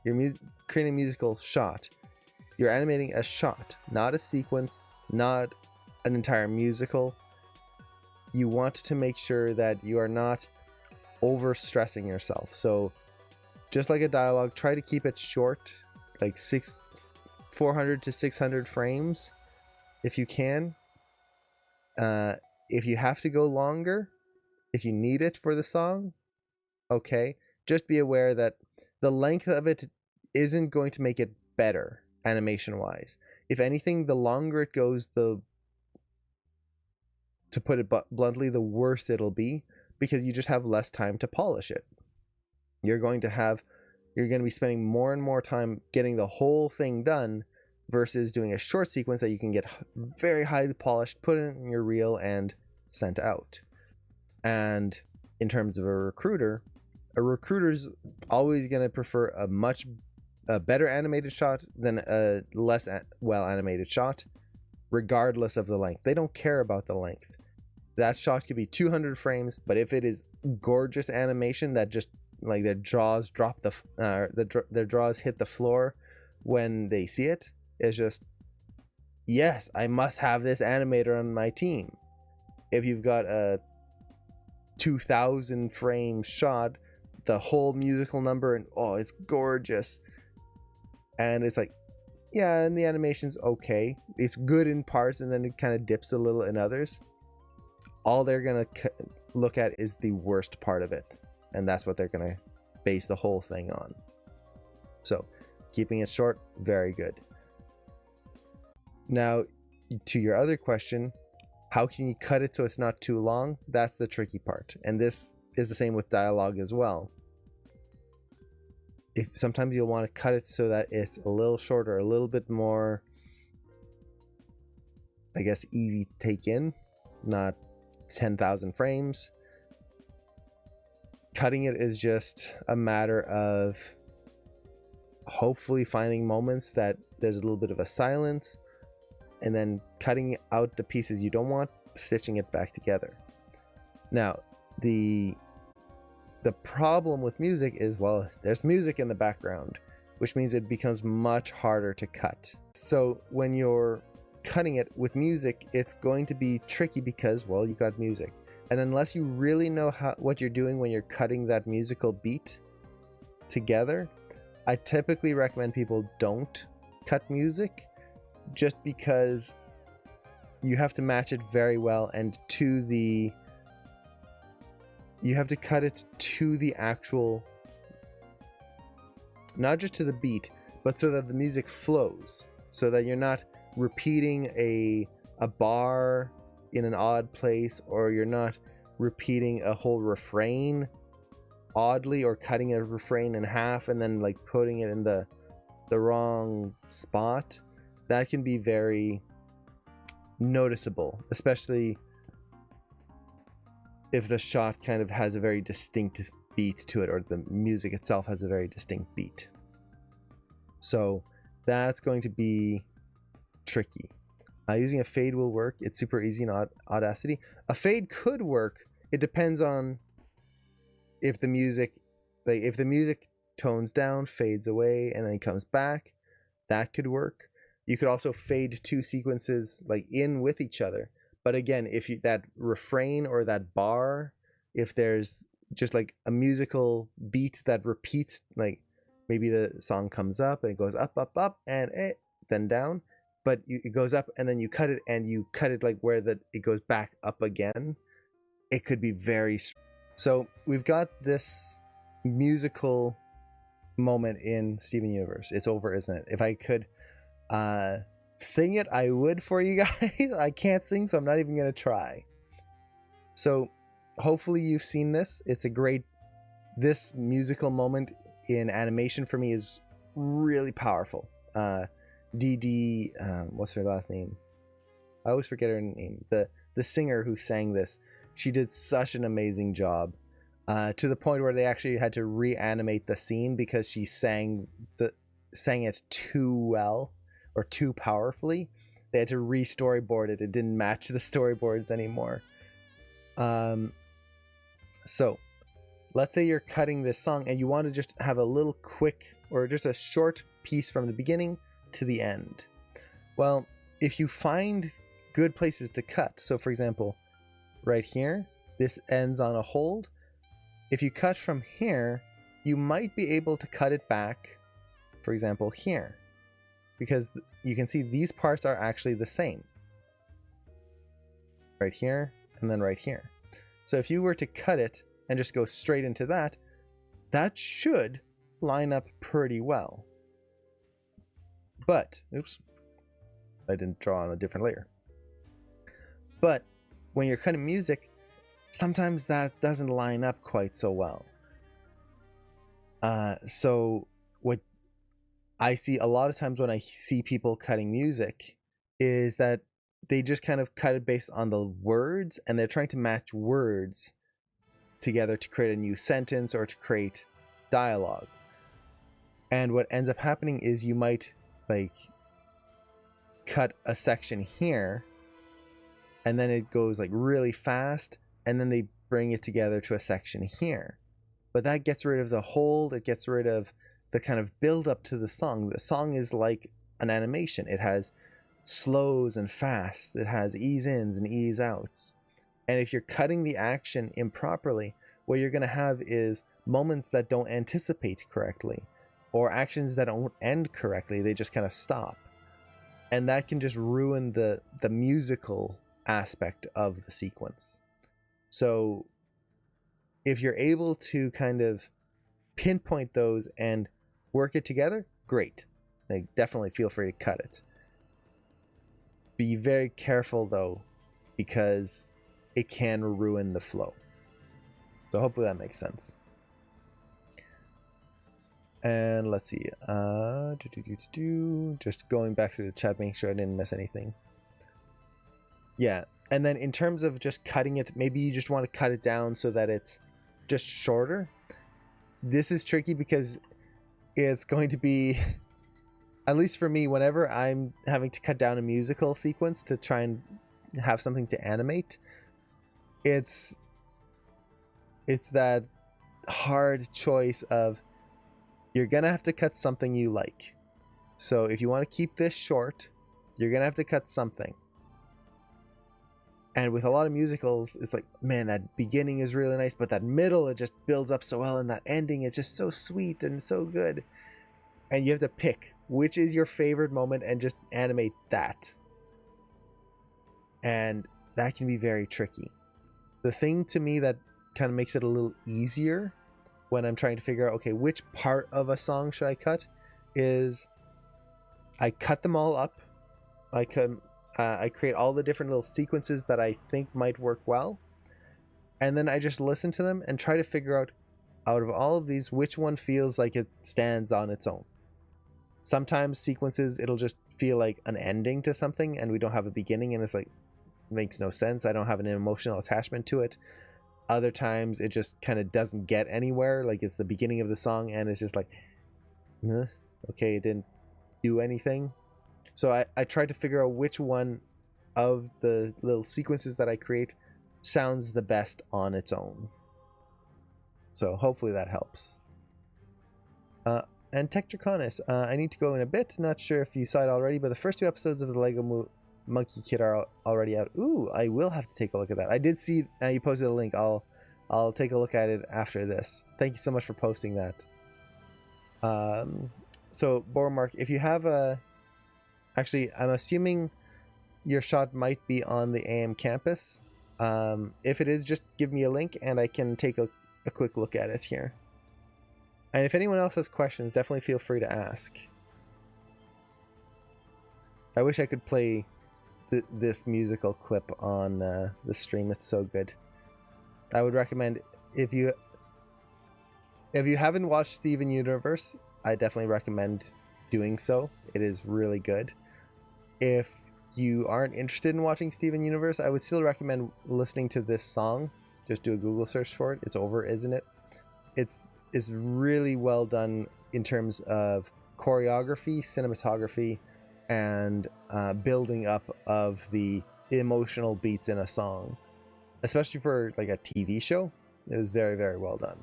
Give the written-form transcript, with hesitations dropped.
you're creating a musical shot, you're animating a shot, not a sequence, not an entire musical. You want to make sure that you are not over stressing yourself. So just like a dialogue, try to keep it short, like 400 to 600 frames if you can. If you have to go longer, if you need it for the song, okay, just be aware that the length of it isn't going to make it better animation wise. If anything, the longer it goes, to put it bluntly, the worse it'll be, because you just have less time to polish it. You're going to be spending more and more time getting the whole thing done versus doing a short sequence that you can get very highly polished, put it in your reel, and sent out. And in terms of a recruiter's always going to prefer a better animated shot than a less well animated shot, regardless of the length. They don't care about the length. That shot could be 200 frames, but if it is gorgeous animation that just like their jaws their jaws hit the floor when they see it, it's just, yes, I must have this animator on my team. If you've got a 2000 frame shot, the whole musical number, and oh, it's gorgeous, and it's like, yeah, and the animation's okay, it's good in parts, and then it kind of dips a little in others. All they're gonna look at is the worst part of it, and that's what they're gonna base the whole thing on. So keeping it short, very good. Now to your other question, how can you cut it so it's not too long? That's the tricky part, and this is the same with dialogue as well. Sometimes you'll want to cut it so that it's a little shorter, a little bit more, I guess, easy to take in, not 10,000 frames. Cutting it is just a matter of hopefully finding moments that there's a little bit of a silence, and then cutting out the pieces you don't want, stitching it back together. Now, the problem with music is, well, there's music in the background, which means it becomes much harder to cut. So when you're cutting it with music, it's going to be tricky because, well, you got music, and unless you really know what you're doing when you're cutting that musical beat together, I typically recommend people don't cut music, just because you have to match it very well, and you have to cut it to the actual, not just to the beat, but so that the music flows, so that you're not repeating a bar in an odd place, or you're not repeating a whole refrain oddly, or cutting a refrain in half and then like putting it in the wrong spot. That can be very noticeable, especially if the shot kind of has a very distinct beat to it, or the music itself has a very distinct beat. So that's going to be tricky. Using a fade will work. It's super easy in Audacity. A fade could work. It depends on if the music tones down, fades away, and then comes back. That could work. You could also fade two sequences like in with each other. But again, if that refrain or that bar, if there's just like a musical beat that repeats, like maybe the song comes up and it goes up, up, up, and then down, but it goes up and then you cut it like where it goes back up again, it could be very. So we've got this musical moment in Steven Universe. It's over, isn't it? If I could sing it, I would for you guys. I can't sing, so I'm not even gonna try. So hopefully you've seen this. This musical moment in animation for me is really powerful. Dee, what's her last name? I always forget her name. The singer who sang this, she did such an amazing job, to the point where they actually had to reanimate the scene because she sang it too well, or too powerfully. They had to re-storyboard it. It didn't match the storyboards anymore. So let's say you're cutting this song and you want to just have a little quick or just a short piece from the beginning to the end. Well, if you find good places to cut, so for example, right here, this ends on a hold. If you cut from here, you might be able to cut it back, for example, here, because you can see these parts are actually the same. Right here, and then right here. So if you were to cut it and just go straight into that, that should line up pretty well. But, oops, I didn't draw on a different layer. But when you're cutting music, sometimes that doesn't line up quite so well. So what I see a lot of times when I see people cutting music is that they just kind of cut it based on the words, and they're trying to match words together to create a new sentence or to create dialogue. And what ends up happening is you might like cut a section here, and then it goes like really fast, and then they bring it together to a section here. But that gets rid of the hold, it gets rid of the kind of build up to the song. The song is like an animation. It has slows and fasts, it has ease ins and ease outs. And if you're cutting the action improperly, what you're going to have is moments that don't anticipate correctly, or actions that don't end correctly, they just kind of stop. And that can just ruin the musical aspect of the sequence. So if you're able to kind of pinpoint those and work it together, great. Like, definitely feel free to cut it. Be very careful though, because it can ruin the flow. So hopefully that makes sense. And let's see, just going back through the chat, making sure I didn't miss anything. Yeah, and then in terms of just cutting it, maybe you just want to cut it down so that it's just shorter. This is tricky because it's going to be, at least for me, whenever I'm having to cut down a musical sequence to try and have something to animate, it's that hard choice of, you're gonna have to cut something you like. So if you want to keep this short, you're gonna have to cut something. And with a lot of musicals, it's like, man, that beginning is really nice, but that middle, it just builds up so well, and that ending is just so sweet and so good. And you have to pick which is your favorite moment and just animate that. And that can be very tricky. The thing to me that kind of makes it a little easier when I'm trying to figure out, okay, which part of a song should I cut, is I cut them all up. I create all the different little sequences that I think might work well, and then I just listen to them and try to figure out of all of these, which one feels like it stands on its own. Sometimes sequences, it'll just feel like an ending to something, and we don't have a beginning, and it's like, makes no sense. I don't have an emotional attachment to it. Other times it just kind of doesn't get anywhere, like it's the beginning of the song and it's just like, okay, it didn't do anything. So I try to figure out which one of the little sequences that I create sounds the best on its own. So hopefully that helps. And Tektraconis, I need to go in a bit. Not sure if you saw it already, but the first 2 episodes of the Lego Monkey Kid are already out. Ooh, I will have to take a look at that. I did see you posted a link. I'll take a look at it after this. Thank you so much for posting that. So Bormark, if you have actually, I'm assuming your shot might be on the AM campus. If it is, just give me a link and I can take a quick look at it here. And if anyone else has questions, definitely feel free to ask. I wish I could play this musical clip on the stream. It's so good. I would recommend, if you haven't watched Steven Universe, I definitely recommend doing so. It is really good. If you aren't interested in watching Steven Universe, I would still recommend listening to this song. Just do a Google search for it. It's Over, Isn't It? It's really well done in terms of choreography, cinematography, and building up of the emotional beats in a song, especially for like a TV show. It was very, very well done.